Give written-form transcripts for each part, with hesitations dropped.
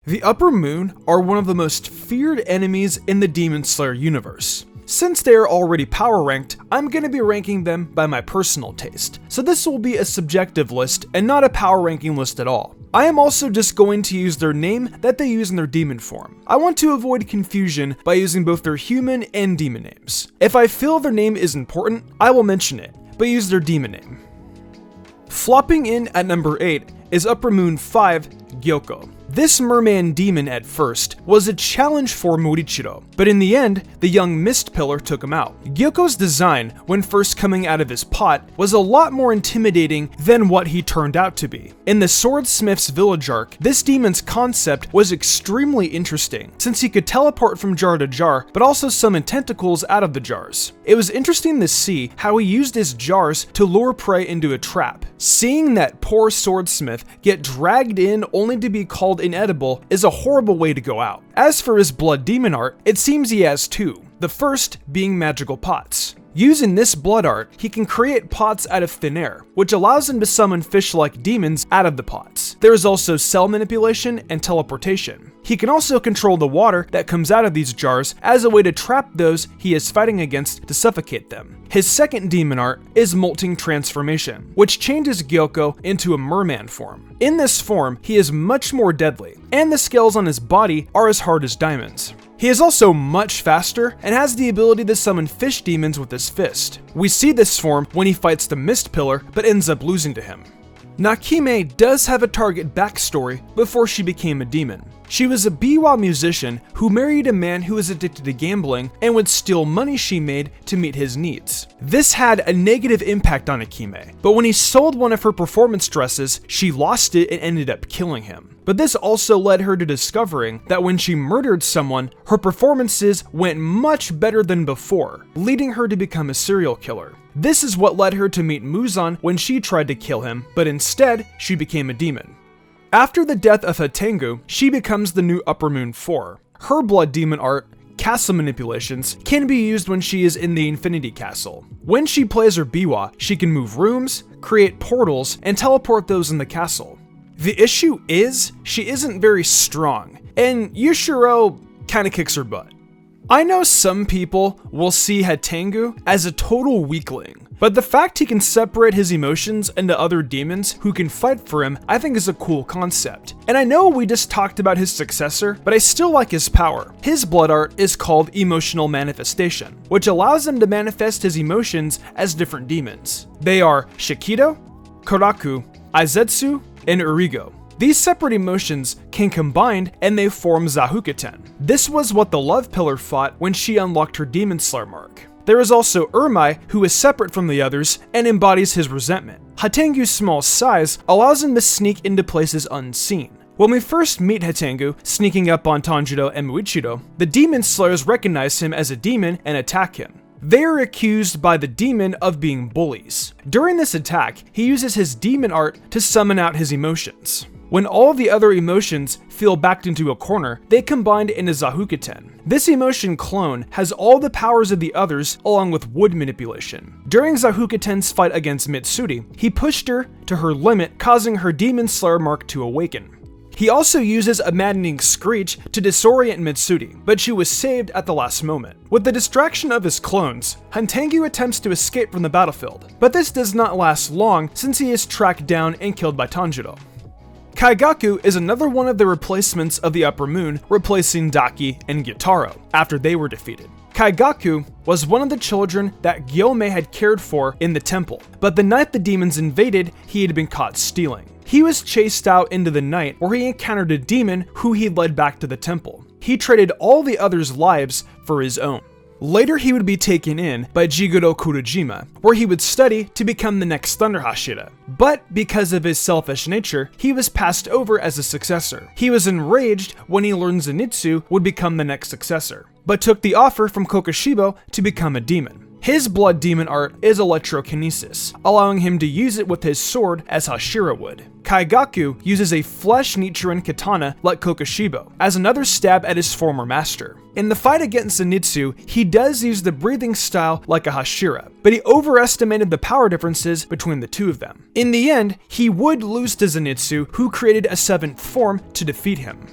The Upper Moon are one of the most feared enemies in the Demon Slayer universe. Since they are already power ranked, I'm going to be ranking them by my personal taste, so this will be a subjective list and not a power ranking list at all. I am also just going to use their name that they use in their demon form. I want to avoid confusion by using both their human and demon names. If I feel their name is important, I will mention it, but use their demon name. Flopping in at number 8 is Upper Moon 5, Gyoko. This merman demon at first was a challenge for Morichiro, but in the end, the young mist pillar took him out. Gyoko's design, when first coming out of his pot, was a lot more intimidating than what he turned out to be. In the Swordsmith's village arc, this demon's concept was extremely interesting, since he could teleport from jar to jar, but also summon tentacles out of the jars. It was interesting to see how he used his jars to lure prey into a trap. Seeing that poor swordsmith get dragged in only to be called inedible is a horrible way to go out. As for his blood demon art, it seems he has two, the first being magical pots. Using this blood art, he can create pots out of thin air, which allows him to summon fish-like demons out of the pots. There is also cell manipulation and teleportation. He can also control the water that comes out of these jars as a way to trap those he is fighting against to suffocate them. His second demon art is Molting Transformation, which changes Gyoko into a merman form. In this form, he is much more deadly, and the scales on his body are as hard as diamonds. He is also much faster and has the ability to summon fish demons with his fist. We see this form when he fights the Mist Pillar, but ends up losing to him. Nakime does have a target backstory before she became a demon. She was a biwa musician who married a man who was addicted to gambling and would steal money she made to meet his needs. This had a negative impact on Akime, but when he sold one of her performance dresses, she lost it and ended up killing him. But this also led her to discovering that when she murdered someone, her performances went much better than before, leading her to become a serial killer. This is what led her to meet Muzan when she tried to kill him, but instead, she became a demon. After the death of Hatengu, she becomes the new Upper Moon 4. Her blood demon art, castle manipulations, can be used when she is in the Infinity Castle. When she plays her biwa, she can move rooms, create portals, and teleport those in the castle. The issue is, she isn't very strong, and Yushiro kinda kicks her butt. I know some people will see Hatengu as a total weakling, but the fact he can separate his emotions into other demons who can fight for him, I think is a cool concept. And I know we just talked about his successor, but I still like his power. His blood art is called Emotional Manifestation, which allows him to manifest his emotions as different demons. They are Shikido, Koraku, Aizetsu, and Urigo. These separate emotions can combine and they form Zahuketen. This was what the Love Pillar fought when she unlocked her Demon Slayer mark. There is also Urmai, who is separate from the others and embodies his resentment. Hatengu's small size allows him to sneak into places unseen. When we first meet Hatengu, sneaking up on Tanjiro and Muichiro, the Demon Slayers recognize him as a demon and attack him. They are accused by the demon of being bullies. During this attack, he uses his demon art to summon out his emotions. When all the other emotions feel backed into a corner, they combine into Zahuketen. This emotion clone has all the powers of the others along with wood manipulation. During Zahuketen's fight against Mitsuri, he pushed her to her limit, causing her Demon Slayer mark to awaken. He also uses a maddening screech to disorient Mitsuri, but she was saved at the last moment. With the distraction of his clones, Hatengu attempts to escape from the battlefield, but this does not last long since he is tracked down and killed by Tanjiro. Kaigaku is another one of the replacements of the Upper Moon, replacing Daki and Gyotaro after they were defeated. Kaigaku was one of the children that Gyome had cared for in the temple, but the night the demons invaded, he had been caught stealing. He was chased out into the night where he encountered a demon who he led back to the temple. He traded all the others' lives for his own. Later he would be taken in by Jigoro Kurojima, where he would study to become the next Thunder Hoshida. But because of his selfish nature, he was passed over as a successor. He was enraged when he learned Zenitsu would become the next successor, but took the offer from Kokushibo to become a demon. His blood demon art is electrokinesis, allowing him to use it with his sword as Hashira would. Kaigaku uses a flesh Nichiren katana like Kokushibo, as another stab at his former master. In the fight against Zenitsu, he does use the breathing style like a Hashira, but he overestimated the power differences between the two of them. In the end, he would lose to Zenitsu, who created a 7th form to defeat him.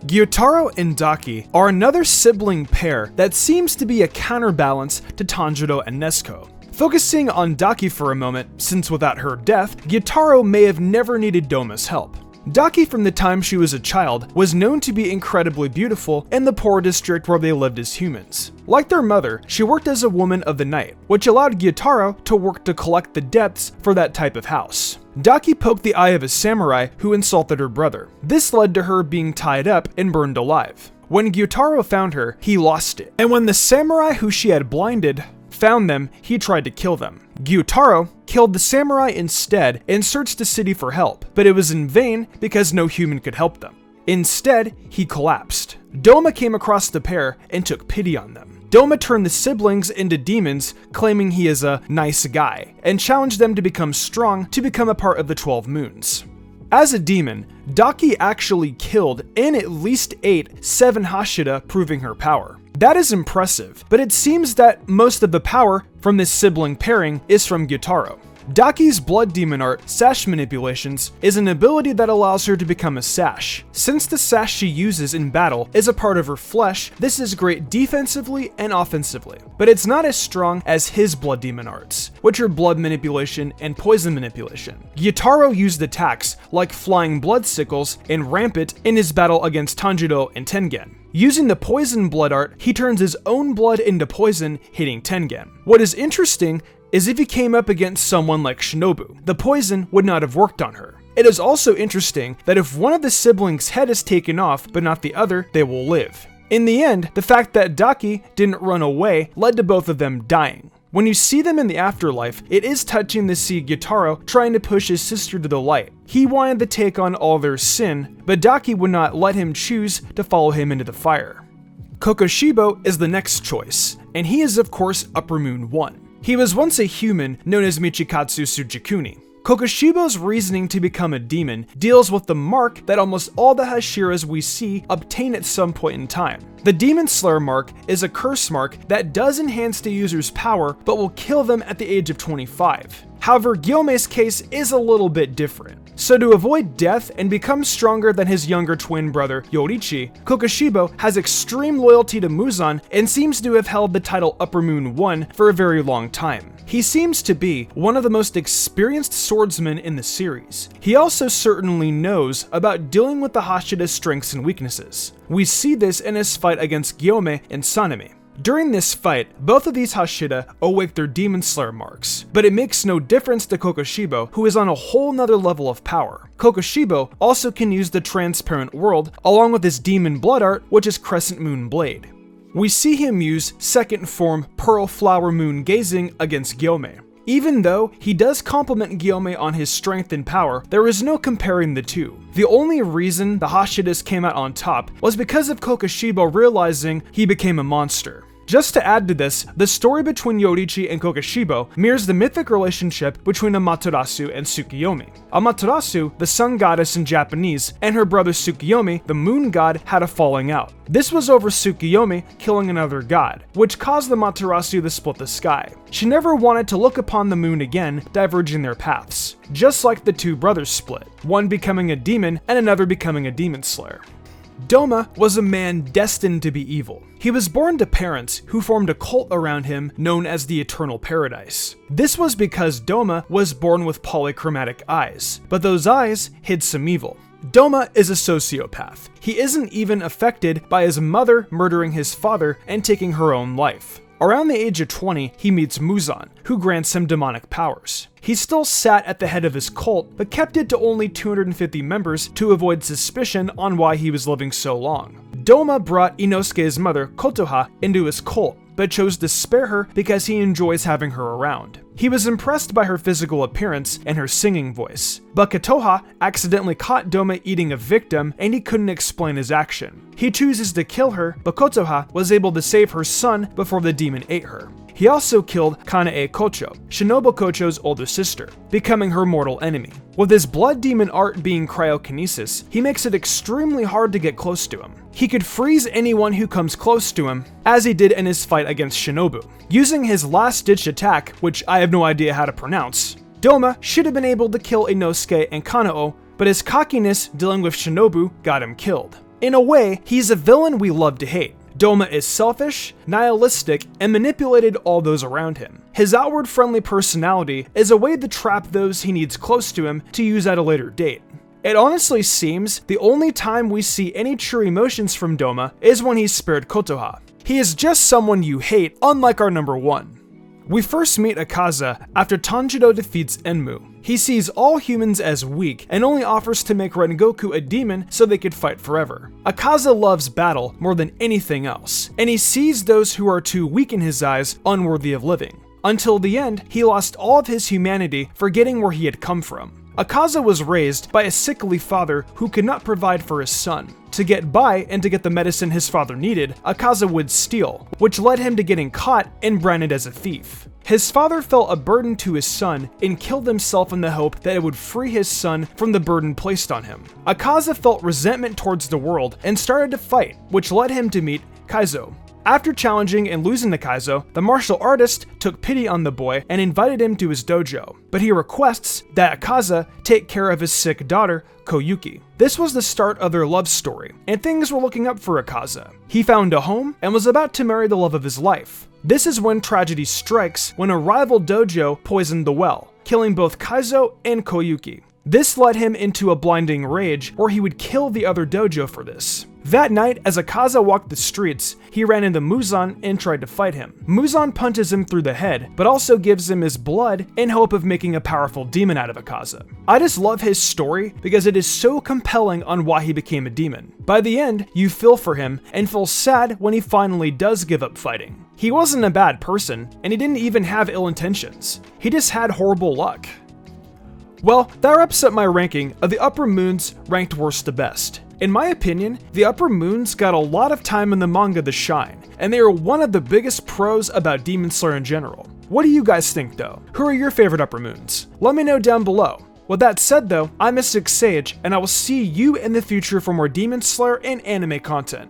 Gyotaro and Daki are another sibling pair that seems to be a counterbalance to Tanjiro and Nezuko. Focusing on Daki for a moment, since without her death, Gyotaro may have never needed Doma's help. Daki, from the time she was a child, was known to be incredibly beautiful in the poor district where they lived as humans. Like their mother, she worked as a woman of the night, which allowed Gyotaro to work to collect the debts for that type of house. Daki poked the eye of a samurai who insulted her brother. This led to her being tied up and burned alive. When Gyotaro found her, he lost it, and when the samurai who she had blinded found them, he tried to kill them. Gyotaro killed the samurai instead and searched the city for help, but it was in vain because no human could help them. Instead, he collapsed. Doma came across the pair and took pity on them. Doma turned the siblings into demons, claiming he is a nice guy, and challenged them to become strong to become a part of the 12 Moons. As a demon, Daki actually killed and at least ate 7 Hoshida, proving her power. That is impressive, but it seems that most of the power from this sibling pairing is from Gyotaro. Daki's blood demon art, sash manipulations, is an ability that allows her to become a sash. Since the sash she uses in battle is a part of her flesh, this is great defensively and offensively, but it's not as strong as his blood demon arts, which are blood manipulation and poison manipulation. Gyotaro used attacks like flying blood sickles and rampant in his battle against Tanjiro and Tengen. Using the poison blood art, he turns his own blood into poison, hitting Tengen. What is interesting is if he came up against someone like Shinobu, the poison would not have worked on her. It is also interesting that if one of the siblings' head is taken off but not the other, they will live. In the end, the fact that Daki didn't run away led to both of them dying. When you see them in the afterlife, it is touching to see Gyotaro trying to push his sister to the light. He wanted to take on all their sin, but Daki would not let him choose to follow him into the fire. Kokoshibo is the next choice, and he is of course Upper Moon 1. He was once a human known as Michikatsu Tsujikuni. Kokoshibo's reasoning to become a demon deals with the mark that almost all the Hashiras we see obtain at some point in time. The Demon Slayer mark is a curse mark that does enhance the user's power but will kill them at the age of 25. However, Gyome's case is a little bit different. So to avoid death and become stronger than his younger twin brother Yorichi, Kokoshibo has extreme loyalty to Muzan and seems to have held the title Upper Moon 1 for a very long time. He seems to be one of the most experienced swordsmen in the series. He also certainly knows about dealing with the Hashida's strengths and weaknesses. We see this in his fight against Gyome and Sanemi. During this fight, both of these Hoshida awake their Demon Slayer marks, but it makes no difference to Kokoshibo, who is on a whole nother level of power. Kokoshibo also can use the Transparent World along with his Demon Blood art, which is Crescent Moon Blade. We see him use second form Pearl Flower Moon Gazing against Gyome. Even though he does compliment Gyome on his strength and power, there is no comparing the two. The only reason the Hashidas came out on top was because of Kokoshibo realizing he became a monster. Just to add to this, the story between Yorichi and Kokoshibo mirrors the mythic relationship between Amaterasu and Tsukiyomi. Amaterasu, the sun goddess in Japanese, and her brother Tsukiyomi, the moon god, had a falling out. This was over Tsukiyomi killing another god, which caused Amaterasu to split the sky. She never wanted to look upon the moon again, diverging their paths. Just like the two brothers split, one becoming a demon and another becoming a demon slayer. Doma was a man destined to be evil. He was born to parents who formed a cult around him known as the Eternal Paradise. This was because Doma was born with polychromatic eyes, but those eyes hid some evil. Doma is a sociopath. He isn't even affected by his mother murdering his father and taking her own life. Around the age of 20, he meets Muzan, who grants him demonic powers. He still sat at the head of his cult, but kept it to only 250 members to avoid suspicion on why he was living so long. Doma brought Inosuke's mother, Kotoha, into his cult, but chose to spare her because he enjoys having her around. He was impressed by her physical appearance and her singing voice, but Kotoha accidentally caught Doma eating a victim and he couldn't explain his action. He chooses to kill her, but Kotoha was able to save her son before the demon ate her. He also killed Kanae Kocho, Shinobu Kocho's older sister, becoming her mortal enemy. With his blood demon art being cryokinesis, he makes it extremely hard to get close to him. He could freeze anyone who comes close to him, as he did in his fight against Shinobu. Using his last-ditch attack, which I have no idea how to pronounce, Doma should have been able to kill Inosuke and Kanao, but his cockiness dealing with Shinobu got him killed. In a way, he's a villain we love to hate. Doma is selfish, nihilistic, and manipulated all those around him. His outward friendly personality is a way to trap those he needs close to him to use at a later date. It honestly seems the only time we see any true emotions from Doma is when he's spared Kotoha. He is just someone you hate, unlike our number 1. We first meet Akaza after Tanjiro defeats Enmu. He sees all humans as weak and only offers to make Rengoku a demon so they could fight forever. Akaza loves battle more than anything else, and he sees those who are too weak in his eyes unworthy of living. Until the end, he lost all of his humanity, forgetting where he had come from. Akaza was raised by a sickly father who could not provide for his son. To get by and to get the medicine his father needed, Akaza would steal, which led him to getting caught and branded as a thief. His father felt a burden to his son and killed himself in the hope that it would free his son from the burden placed on him. Akaza felt resentment towards the world and started to fight, which led him to meet Kaizo. After challenging and losing to Kaizo, the martial artist took pity on the boy and invited him to his dojo, but he requests that Akaza take care of his sick daughter, Koyuki. This was the start of their love story, and things were looking up for Akaza. He found a home and was about to marry the love of his life. This is when tragedy strikes when a rival dojo poisoned the well, killing both Kaizo and Koyuki. This led him into a blinding rage where he would kill the other dojo for this. That night, as Akaza walked the streets, he ran into Muzan and tried to fight him. Muzan punches him through the head, but also gives him his blood in hope of making a powerful demon out of Akaza. I just love his story because it is so compelling on why he became a demon. By the end, you feel for him and feel sad when he finally does give up fighting. He wasn't a bad person, and he didn't even have ill intentions. He just had horrible luck. Well, that wraps up my ranking of the Upper Moons ranked worst to best. In my opinion, the Upper Moons got a lot of time in the manga to shine, and they are one of the biggest pros about Demon Slayer in general. What do you guys think though? Who are your favorite Upper Moons? Let me know down below. With that said though, I'm Mystic Sage, and I will see you in the future for more Demon Slayer and anime content.